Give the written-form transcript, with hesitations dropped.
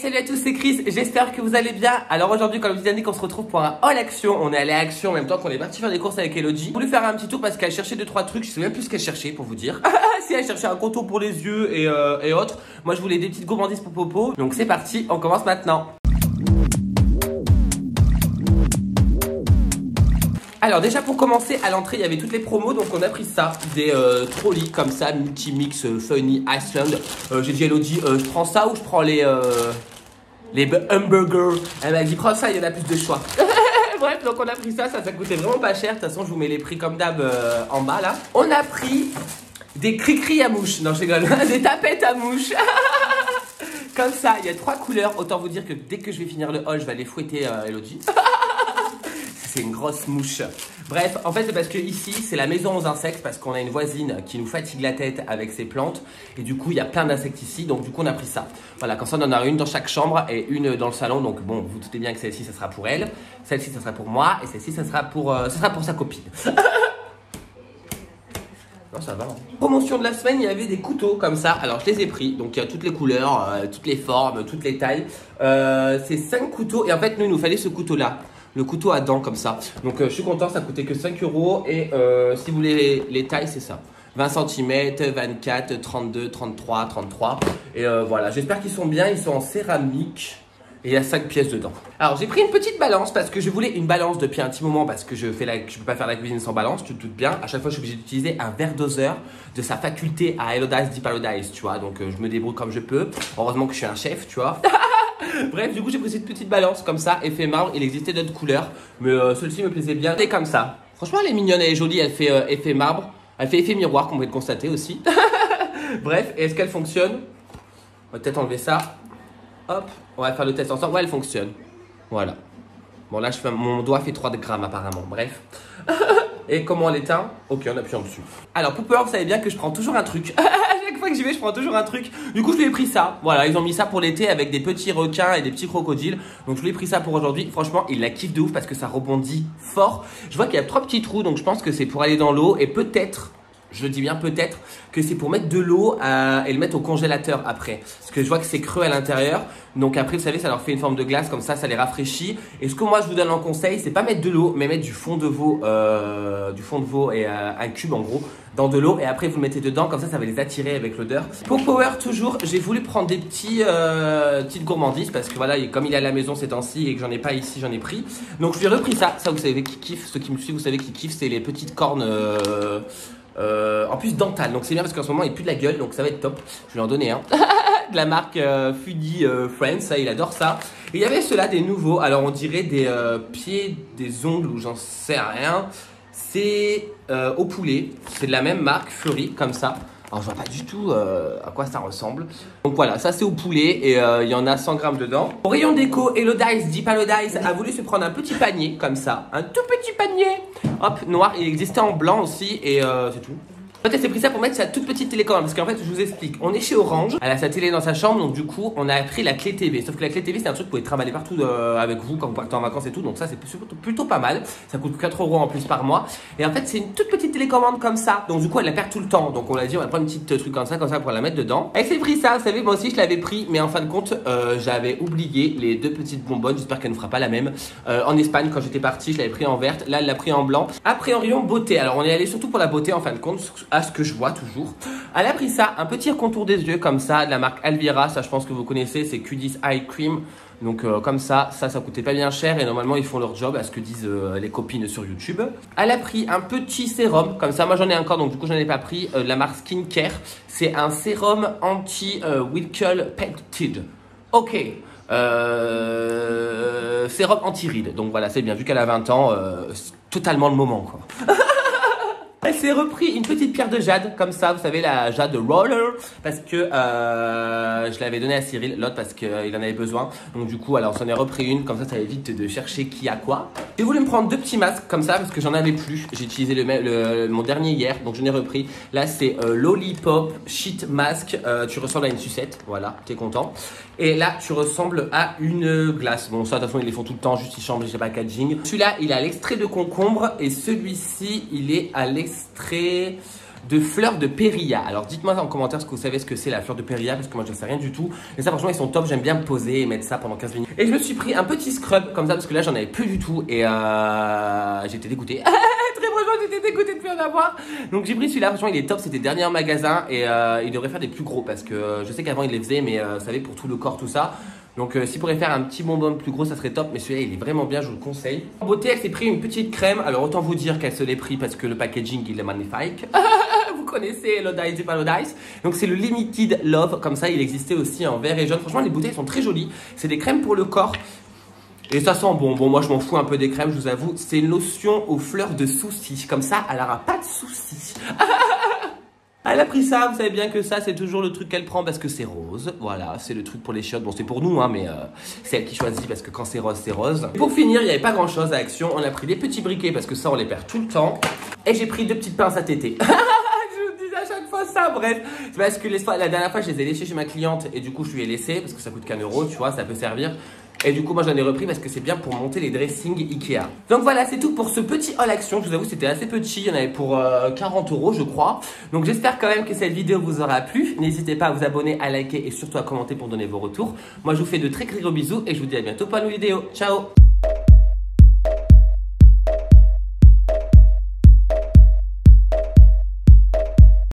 Salut à tous, c'est Chris, j'espère que vous allez bien. Alors aujourd'hui, comme je vous ai dit, on se retrouve pour un haul action. On est allé à Action en même temps qu'on est parti faire des courses avec Elodie. J'ai voulu faire un petit tour parce qu'elle cherchait 2-3 trucs. Je sais même plus ce qu'elle cherchait pour vous dire. Si elle cherchait un contour pour les yeux et autres. Moi je voulais des petites gourmandises pour Popo. Donc c'est parti, on commence maintenant. Alors déjà pour commencer, à l'entrée il y avait toutes les promos, donc on a pris ça, des trolleys comme ça, multi-mix Funny Iceland. J'ai dit à Elodie, je prends ça ou je prends les hamburgers. Elle m'a dit prends ça, il y en a plus de choix. Bref, donc on a pris ça, ça coûtait vraiment pas cher. De toute façon je vous mets les prix comme d'hab en bas là. On a pris des cri-cri à mouche, non je rigole, des tapettes à mouche. Comme ça, il y a 3 couleurs, autant vous dire que dès que je vais finir le haul, je vais aller fouetter Elodie. C'est une grosse mouche. Bref, en fait c'est parce que ici c'est la maison aux insectes, parce qu'on a une voisine qui nous fatigue la tête avec ses plantes et du coup il y a plein d'insectes ici, donc du coup on a pris ça. Voilà, comme ça on en a une dans chaque chambre et une dans le salon, donc bon vous doutez bien que celle-ci ça sera pour elle, celle-ci ça sera pour moi et celle-ci ça sera pour sa copine. Non, ça va. Promotion de la semaine, il y avait des couteaux comme ça. Alors je les ai pris, donc il y a toutes les couleurs, toutes les formes, toutes les tailles. C'est 5 couteaux et en fait nous il nous fallait ce couteau là. Le couteau à dents comme ça. Donc je suis content, ça coûtait que 5 € et si vous voulez les tailles, c'est ça. 20 cm, 24, 32, 33, 33. Et voilà, j'espère qu'ils sont bien, ils sont en céramique. Et il y a 5 pièces dedans. Alors j'ai pris une petite balance parce que je voulais une balance depuis un petit moment parce que je peux pas faire la cuisine sans balance, tu te doutes bien. À chaque fois je suis obligé d'utiliser un verre doseur de sa faculté à Elodice Deep Paradise, tu vois. Donc je me débrouille comme je peux. Heureusement que je suis un chef, tu vois. Bref, du coup j'ai pris cette petite balance comme ça, effet marbre. Il existait d'autres couleurs, mais celle-ci me plaisait bien. Et comme ça. Franchement elle est mignonne, elle est jolie, elle fait effet marbre. Elle fait effet miroir, comme vous pouvez le constater aussi. Bref, et est-ce qu'elle fonctionne? On va peut-être enlever ça. Hop, on va faire le test ensemble. Ouais, elle fonctionne. Voilà. Bon, là, mon doigt fait 3 grammes apparemment. Bref. Et comment on l'éteint? Ok, on appuie en dessus. Alors, pour peur, vous savez bien que je prends toujours un truc. À chaque fois que j'y vais, je prends toujours un truc. Du coup, je lui ai pris ça. Voilà, ils ont mis ça pour l'été avec des petits requins et des petits crocodiles. Donc, je lui ai pris ça pour aujourd'hui. Franchement, il la kiffe de ouf parce que ça rebondit fort. Je vois qu'il y a 3 petits trous, donc je pense que c'est pour aller dans l'eau et peut-être. Je le dis bien peut-être que c'est pour mettre de l'eau et le mettre au congélateur après. Parce que je vois que c'est creux à l'intérieur. Donc après, vous savez, ça leur fait une forme de glace. Comme ça les rafraîchit. Et ce que moi, je vous donne en conseil, c'est pas mettre de l'eau, mais mettre du fond de veau et un cube en gros dans de l'eau. Et après, vous le mettez dedans. Comme ça va les attirer avec l'odeur. Pour Power, toujours, j'ai voulu prendre des petites gourmandises. Parce que voilà, comme il est à la maison ces temps-ci et que j'en ai pas ici, j'en ai pris. Donc je lui ai repris ça. Ça, vous savez qui kiffe. Ceux qui me suivent, vous savez qui kiffe. C'est les petites cornes... en plus dental, donc c'est bien parce qu'en ce moment il pue de la gueule, donc ça va être top. Je vais lui en donner un de la marque Foodie Friends, ça il adore ça. Et il y avait ceux-là des nouveaux, alors on dirait des pieds, des ongles ou j'en sais rien. C'est au poulet, c'est de la même marque Fleury comme ça. Alors je vois pas du tout à quoi ça ressemble. Donc voilà, ça c'est au poulet et il y en a 100 grammes dedans. Au rayon déco, Elodice Deep Paradise a voulu se prendre un petit panier comme ça. Un tout petit panier. Hop, noir, il existait en blanc aussi et c'est tout. En fait, elle s'est pris ça pour mettre sa toute petite télécommande. Parce qu'en fait, je vous explique, on est chez Orange. Elle a sa télé dans sa chambre, donc du coup, on a pris la clé TV. Sauf que la clé TV, c'est un truc que vous pouvez trimballer partout avec vous quand vous partez en vacances et tout. Donc ça, c'est plutôt pas mal. Ça coûte 4 € en plus par mois. Et en fait, c'est une toute petite télécommande comme ça. Donc du coup, elle la perd tout le temps. Donc on l'a dit, on va prendre une petite truc comme ça pour la mettre dedans. Elle s'est pris ça, vous savez, moi aussi, je l'avais pris. Mais en fin de compte, j'avais oublié les 2 petites bonbonnes. J'espère qu'elle ne fera pas la même. En Espagne, quand j'étais parti, je l'avais pris en verte. Là, elle l'a pris en blanc. Après, en rayon beauté. Alors, on est allé surtout pour la beauté en fin de compte, à ce que je vois toujours. Elle a pris ça, un petit contour des yeux comme ça, de la marque Alvira, ça je pense que vous connaissez, c'est Q10 Eye Cream. Donc comme ça coûtait pas bien cher et normalement ils font leur job à ce que disent les copines sur YouTube. Elle a pris un petit sérum, comme ça moi j'en ai encore donc du coup j'en ai pas pris, de la marque Skincare. C'est un sérum anti-wrinkle peptide. Ok. Sérum anti-rides, donc voilà c'est bien, vu qu'elle a 20 ans, totalement le moment quoi. Elle s'est repris une petite pierre de jade, comme ça, vous savez, la jade roller, parce que je l'avais donnée à Cyril, l'autre, parce qu'il en avait besoin. Donc du coup, alors, on s'en est repris une, comme ça évite de chercher qui a quoi. J'ai voulu me prendre 2 petits masques, comme ça, parce que j'en avais plus. J'ai utilisé mon dernier hier, donc je n'ai repris. Là, c'est Lollipop Sheet Mask. Tu ressembles à une sucette, voilà, t'es content. Et là, tu ressembles à une glace. Bon, ça, de toute façon, ils les font tout le temps, juste ils changent, je sais pas, packaging. Celui-là, il a l'extrait de concombre, et celui-ci, il est à l'extrait de fleurs de périlla. Alors dites-moi en commentaire ce que vous savez ce que c'est la fleur de périlla, parce que moi je ne sais rien du tout. Mais ça franchement ils sont top, j'aime bien me poser et mettre ça pendant 15 minutes. Et je me suis pris un petit scrub comme ça parce que là j'en avais plus du tout et j'étais dégoûté. Très franchement j'étais dégoûté de plus en avoir. Donc j'ai pris celui-là, franchement il est top, c'était dernier en magasin et il devrait faire des plus gros parce que je sais qu'avant il les faisait mais vous savez pour tout le corps tout ça. Donc s'il pourrait faire un petit bonbon plus gros ça serait top, mais celui-là il est vraiment bien, je vous le conseille. En beauté elle s'est pris une petite crème, alors autant vous dire qu'elle se l'est pris parce que le packaging il est magnifique. Vous connaissez l'Odice et pas l'Odice. Donc c'est le Limited Love, comme ça il existait aussi en vert et jaune. Franchement les bouteilles sont très jolies, c'est des crèmes pour le corps. Et ça sent bon. Bon, moi je m'en fous un peu des crèmes, je vous avoue. C'est une lotion aux fleurs de soucis. Comme ça, elle n'aura pas de soucis. Elle a pris ça, vous savez bien que ça c'est toujours le truc qu'elle prend parce que c'est rose. Voilà, c'est le truc pour les chiottes. Bon, c'est pour nous, hein, mais c'est elle qui choisit parce que quand c'est rose, c'est rose. Et pour finir, il n'y avait pas grand chose à Action. On a pris des petits briquets parce que ça, on les perd tout le temps. Et j'ai pris 2 petites pinces à téter. Je vous dis à chaque fois ça, bref. C'est parce que la dernière fois, je les ai laissées chez ma cliente et du coup, je lui ai laissé parce que ça coûte qu'1 €, tu vois, ça peut servir. Et du coup, moi, j'en ai repris parce que c'est bien pour monter les dressings Ikea. Donc voilà, c'est tout pour ce petit haul Action. Je vous avoue, c'était assez petit. Il y en avait pour 40 €, je crois. Donc j'espère quand même que cette vidéo vous aura plu. N'hésitez pas à vous abonner, à liker et surtout à commenter pour donner vos retours. Moi, je vous fais de très gros bisous et je vous dis à bientôt pour une nouvelle vidéo. Ciao!